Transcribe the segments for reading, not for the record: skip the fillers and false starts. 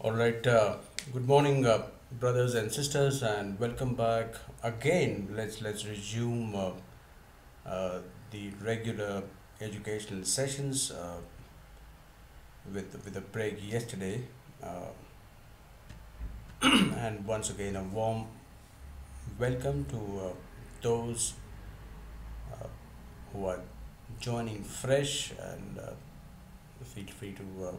All right. Good morning, brothers and sisters, and welcome back again. Let's resume the regular educational sessions with a break yesterday, uh, and once again a warm welcome to those who are joining fresh, and feel free to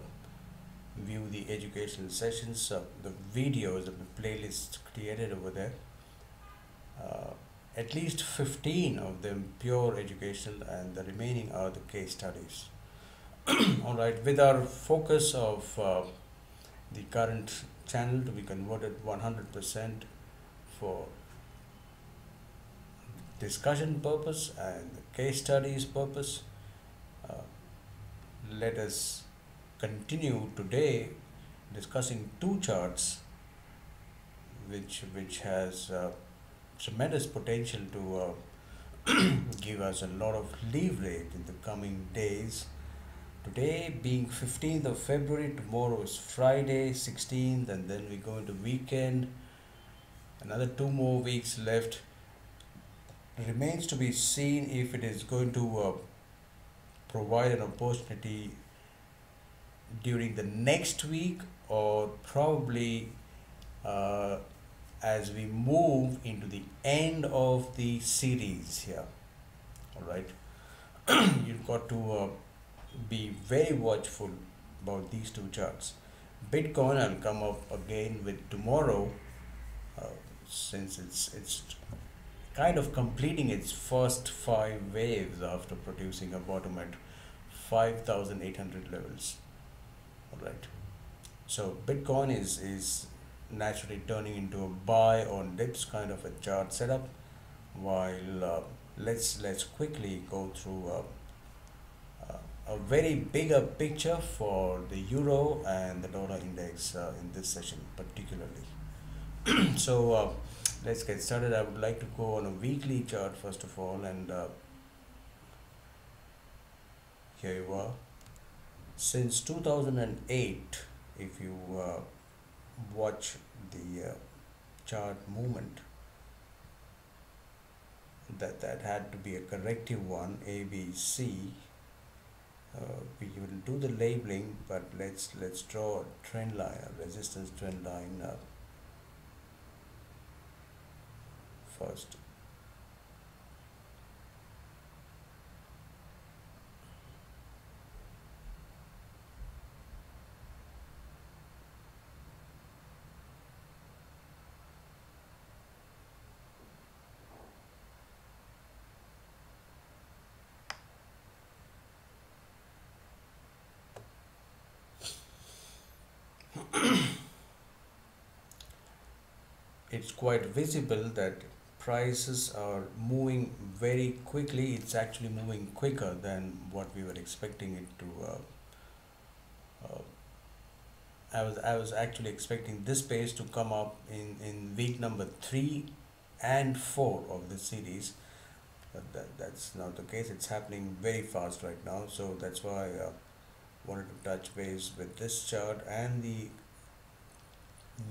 view the educational sessions, the videos of the playlist created over there. uh, at least 15 of them pure educational, and the remaining are the case studies. All right, with our focus of the current channel to be converted 100% for discussion purpose and the case studies purpose, uh, let us continue today discussing two charts which has tremendous potential to give us a lot of leverage in the coming days. Today being 15th of February, tomorrow is Friday 16th, and then we go into weekend. Another 2 more weeks left. Remains to be seen if it is going to provide an opportunity during the next week, or probably uh, as we move into the end of the series here. All right, you've got to be very watchful about these two charts. Bitcoin, I'll come up again with tomorrow, uh, since it's kind of completing its first five waves after producing a bottom at 5,800 levels. All right. So Bitcoin is naturally turning into a buy on dips kind of a chart setup. While let's quickly go through a very bigger picture for the euro and the dollar index in this session particularly. So let's get started. I would like to go on a weekly chart first of all, and here you are. Since 2008, if you watch the chart movement, that had to be a corrective one, A, B, C. We will do the labeling, but let's draw a trend line, a resistance trend line first. It's quite visible that prices are moving very quickly. It's actually moving quicker than what we were expecting it to. Uh, I was actually expecting this pace to come up in week number 3 and 4 of the series, but that's not the case. It's happening very fast right now, so that's why I wanted to touch base with this chart and the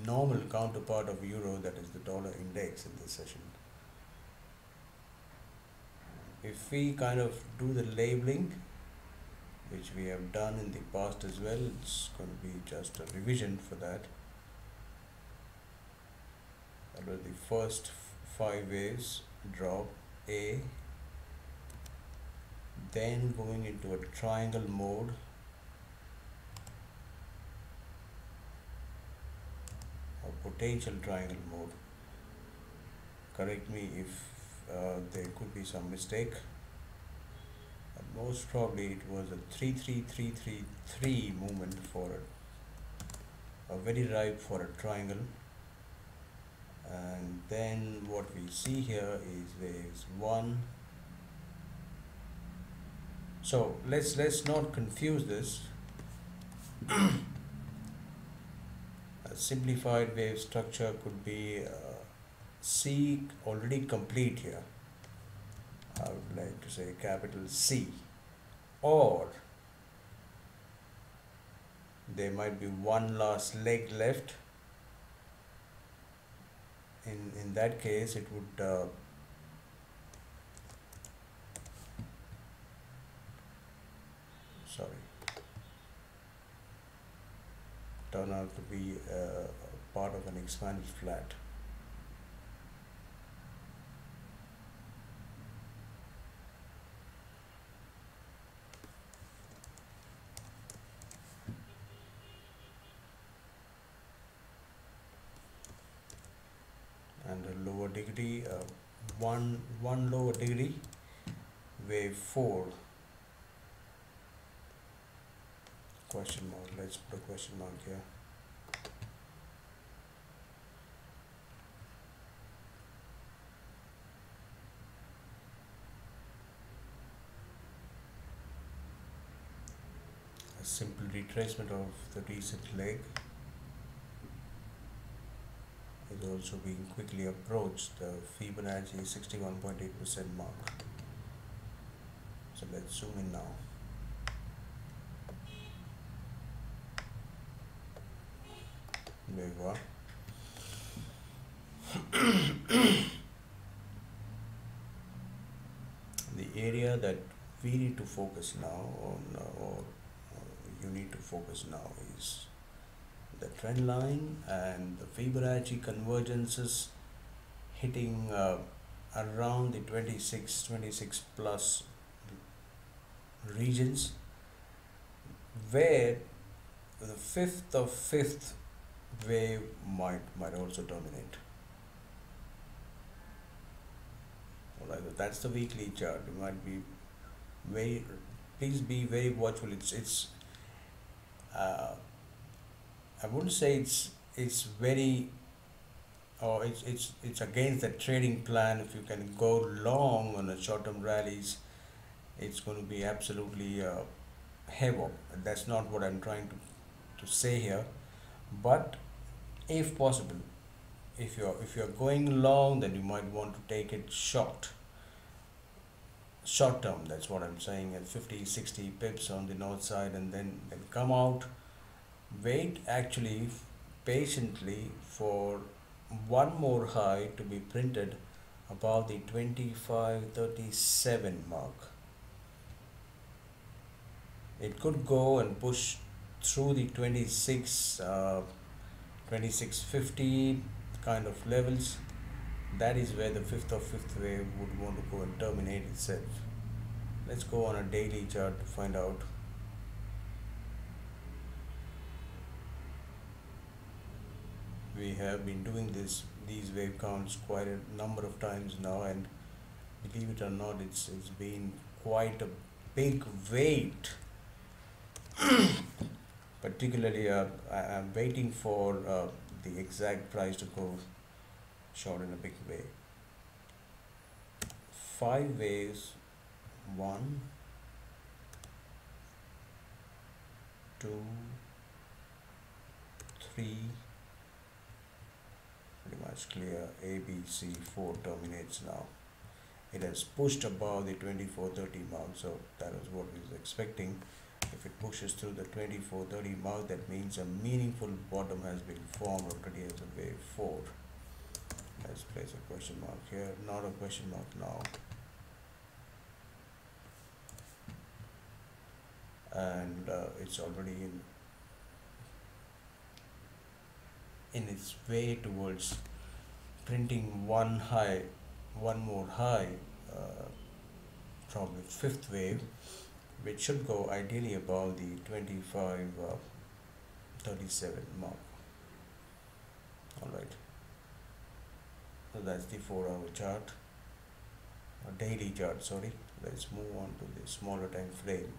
normal counterpart of euro, that is the dollar index in this session. If we kind of do the labeling, which we have done in the past as well, it's going to be just a revision for that. That was the first five waves drop A, then going into a triangle mode, a potential triangle mode. Correct me if there could be some mistake. Most probably it was a 33333 movement for a very ripe for a triangle. And then what we see here is waves 1. So let's not confuse this. A simplified wave structure could be C already complete here. I would like to say capital C, or There might be one last leg left. In that case, it would sorry turn out to be part of an expanded flat. And a lower degree, one lower degree, wave 4, question mark. Let's put a question mark here. A simple retracement of the recent leg is also being quickly approached the Fibonacci 61.8% mark. So let's zoom in now. There you are. The area that we need to focus now on, or you need to focus now, is the trend line and the Fibonacci convergences hitting around the 26 plus regions, where the fifth wave might also dominate. Alright, so that's the weekly chart. You might be very, please be very watchful. It's I wouldn't say it's very, or it's against the trading plan. If you can go long on a short-term rallies, it's going to be absolutely havoc. That's not what I'm trying to say here. But if possible, if you're going long, then you might want to take it short term. That's what I'm saying, at 50-60 pips on the north side, and then come out, wait actually patiently for one more high to be printed above the 25.37 mark. It could go and push through the 26.50 kind of levels. That is where the fifth wave would want to go and terminate itself. Let's go on a daily chart to find out. We have been doing these wave counts quite a number of times now, and believe it or not, it's been quite a big weight. Particularly, I'm waiting for the exact price to go short in a big way. 5 waves, 1, 2, 3, pretty much clear. A, B, C, 4 terminates now. It has pushed above the 24.30 mark, so that is what we was expecting. If it pushes through the 24.30 mark, that means a meaningful bottom has been formed already as a wave 4. Let's place a question mark here, not a question mark now. And it's already in its way towards printing one more high, probably 5th wave, which should go ideally above the 25.37 mark. Alright, so that's the 4-hour chart, a daily chart, sorry. Let's move on to the smaller time frame.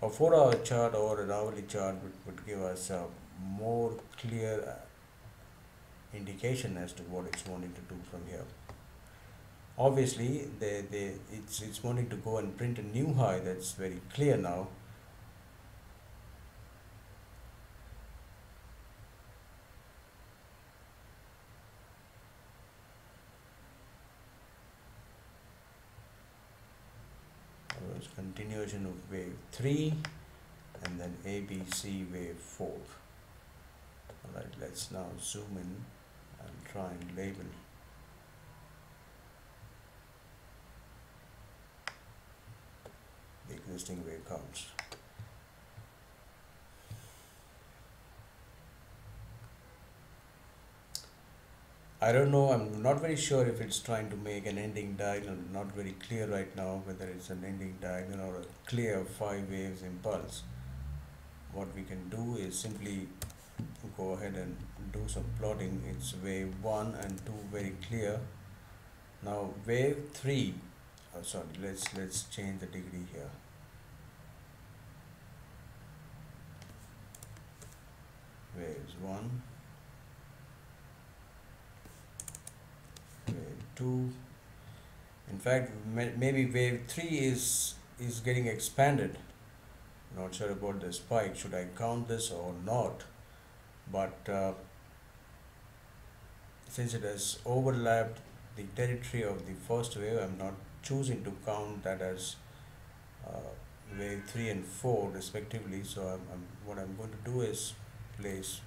A 4-hour chart or an hourly chart would give us a more clear indication as to what it's wanting to do from here. Obviously, it's wanting to go and print a new high. That's very clear now. Let's continuation of wave 3, and then ABC wave 4. Alright, let's now zoom in and try and label the existing wave counts. I don't know, I'm not very sure if it's trying to make an ending diagonal, not very clear right now whether it's an ending diagonal or a clear 5 waves impulse. What we can do is simply go ahead and do some plotting. It's wave 1 and 2 very clear. Now wave 3, let's change the degree here. Waves 1, wave 2. In fact, maybe wave 3 is getting expanded. Not sure about the spike. Should I count this or not? But since it has overlapped the territory of the first wave, I'm not choosing to count that as wave 3 and 4 respectively. So what I'm going to do is place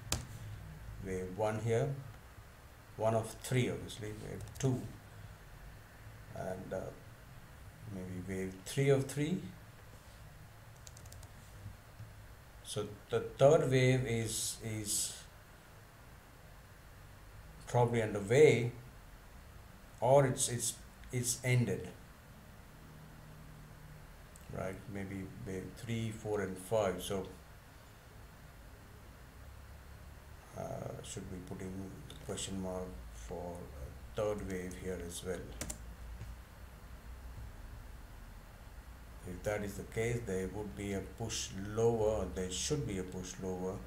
wave 1 here, 1 of 3 obviously, wave 2, and maybe wave 3 of 3. So the third wave is probably underway, or it's ended, right? Maybe wave 3, 4, and 5. So should be putting question mark for third wave here as well. If that is the case, there would be a push lower, there should be a push lower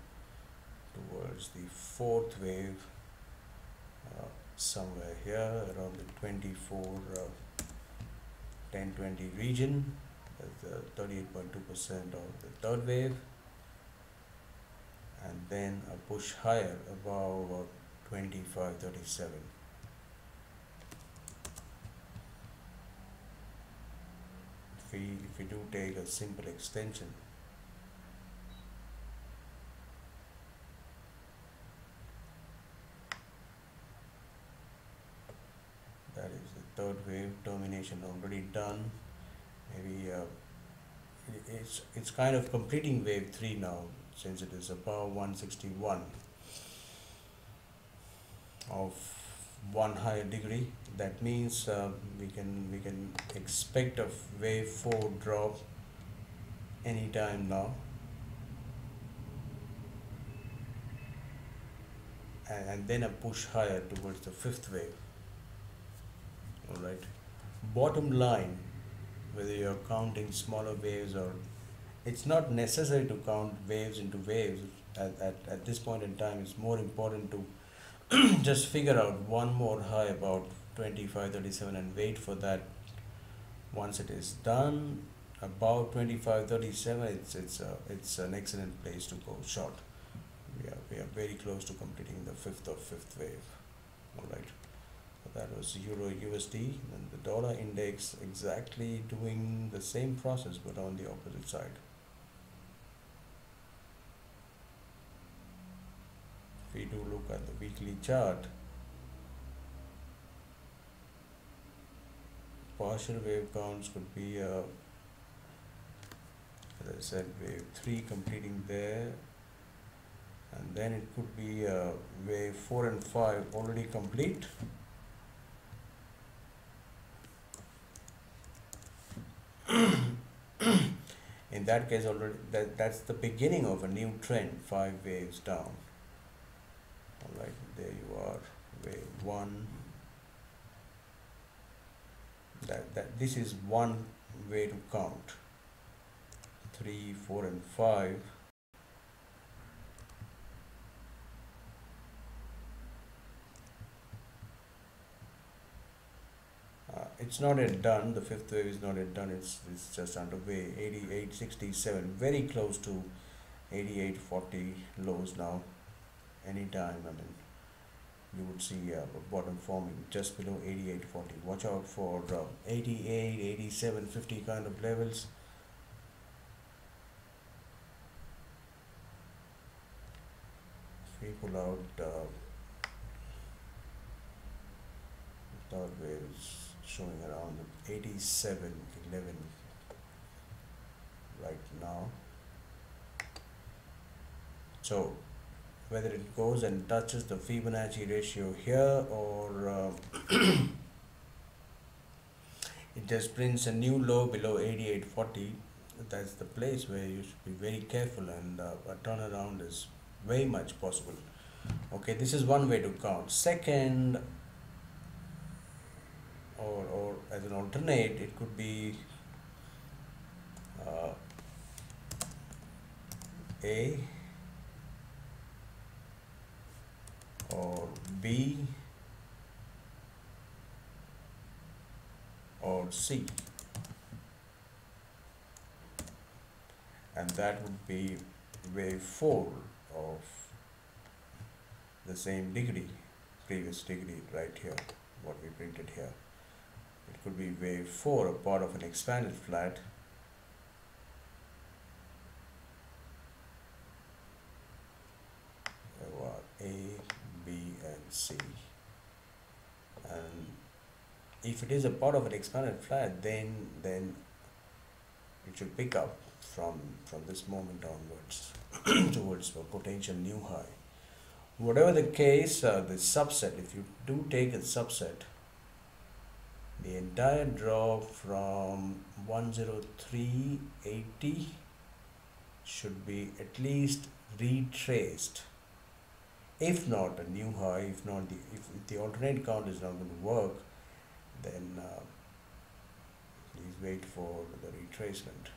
towards the fourth wave, somewhere here around the 24, 1020 region. That's 38.2% of the third wave, and then a push higher above 2537. If we do take a simple extension, that is the third wave termination already done. Maybe it's kind of completing wave 3 now, since it is above 161 of one higher degree. That means we can expect a wave 4 drop anytime now, and then a push higher towards the fifth wave. All right, bottom line, whether you're counting smaller waves or, it's not necessary to count waves into waves at this point in time. It's more important to just figure out one more high about 2537 and wait for that. Once it is done about 2537, it's an excellent place to go short. We are very close to completing the fifth wave. All right, so that was Euro USD, and the dollar index exactly doing the same process but on the opposite side. If we do look at the weekly chart, partial wave counts could be, as I said, wave 3 completing there, and then it could be wave 4 and 5 already complete. In that case, already that's the beginning of a new trend, 5 waves down. All right, there you are, wave 1. That this is one way to count. 3, 4, and 5. It's not yet done. The fifth wave is not yet done. It's just underway. 88.67, very close to 88.40 lows now. Anytime, I mean, you would see a bottom forming just below 88.40. Watch out for 88, 87, 50 kind of levels. people out third wave is showing around 87.11 right now. So whether it goes and touches the Fibonacci ratio here, or it just prints a new low below 88.40, that's the place where you should be very careful, and a turnaround is very much possible. Okay, this is one way to count. Second, or as an alternate, it could be uh, A or B or C, and that would be wave 4 of the same degree, previous degree right here, what we printed here. It could be wave 4, a part of an expanded flat. There are A, B and C, and if it is a part of an expanded flat, then it should pick up from this moment onwards towards a potential new high. Whatever the case, the subset, if you do take a subset, the entire drop from 103.80 should be at least retraced, if not a new high. If not, if the alternate count is not going to work, then please wait for the retracement.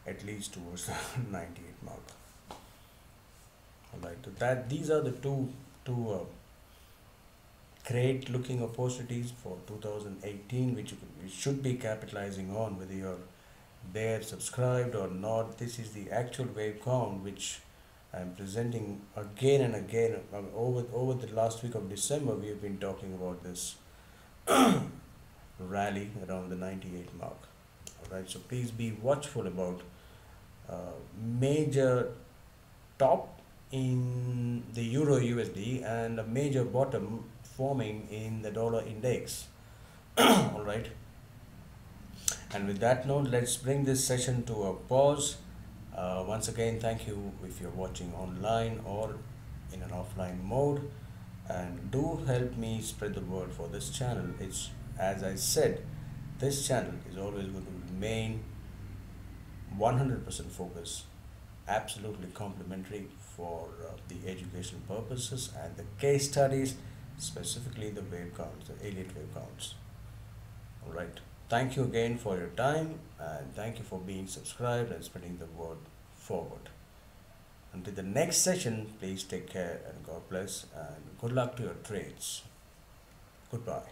At least towards the 98 mark. Alright, so these are the two great looking opportunities for 2018, which you should be capitalizing on, whether you're there subscribed or not. This is the actual wave count which I'm presenting again and again. Over the last week of December, we have been talking about this rally around the 98 mark. Alright, so please be watchful about major top in the Euro USD and a major bottom forming in the dollar index. Alright, and with that note, let's bring this session to a pause. Once again, thank you if you're watching online or in an offline mode, and do help me spread the word for this channel. It's, as I said, this channel is always going to remain 100% focused, absolutely complimentary for the educational purposes and the case studies, specifically the wave counts, the Elliott wave counts. Alright, thank you again for your time, and thank you for being subscribed and spreading the word forward. Until the next session, please take care and God bless, and good luck to your trades. Goodbye.